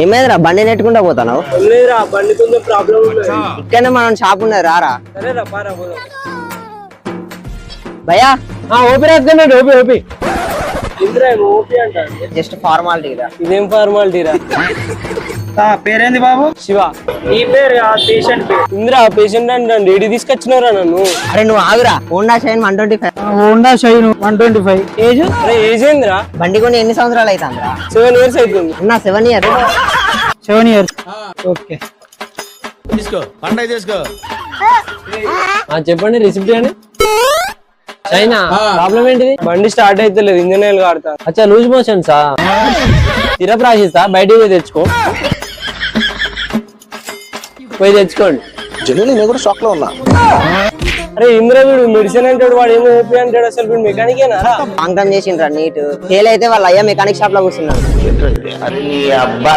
ఏమైందిరా బండి నెట్టుకుంటా పోతావు? లేదురా బండి కొంచెం ప్రాబ్లం ఉంది. ఇక్కడనే మనం షాప్ ఉన్నది రారా. సరేరా పారా పోదాం. భయ్యా ఓపీ రాసుకున్నాడు. ఓపీ ఇంద్రా ఓపీ అంటాడు. జస్ట్ ఫార్మాలిటీ రా. ఇదేం ఫార్మాలిటీ రా. పేరేంది బాబు? శివ. ఈ పేరు పేషెంట్ పేరు. ఇంద్రా పేషెంట్ అంటాడు. ఏడి తీసుకొచ్చినవరా నన్ను? అరే నువ్వు ఆగురా. Honda shine 125. Honda shine 125. Age అరే ఏజ్ ఏందిరా? బండి కొని ఎన్ని సంవత్సరాలు అవుతుందిరా? 7 years అవుతుంది. ఉన్నా 7 years. 7 years. ఓకే తీసుకో పండగ చేసుకో. చెప్పండి రిసిప్ట్ అని. చైనా ప్రాబ్లం ఏంటిది? బండి స్టార్ట్ అయితే లేదు, ఇంజన్ ఆయిల్ కాడతా. అచ్చా లూజ్ మోషన్సా? సిరప్ రాసిస్తా, బయటికి పోయి తెచ్చుకో. పోయి తెచ్చుకోండి. జనరల్ నేను కూడా షాక్ లో ఉన్నా. అరే ఇంద్ర వీడు మెడిసిన్ అంటాడు, వాడు ఏమో ఓపీ అంటాడు. అసలు వీడు మెకానికేనా? ఆంకం చేసిండ్రా నీట్. ఫెయిల్ అయితే వాళ్ళ అయ్యా మెకానిక్ షాప్ లో కూర్చున్నాడు. అరే నీ అబ్బా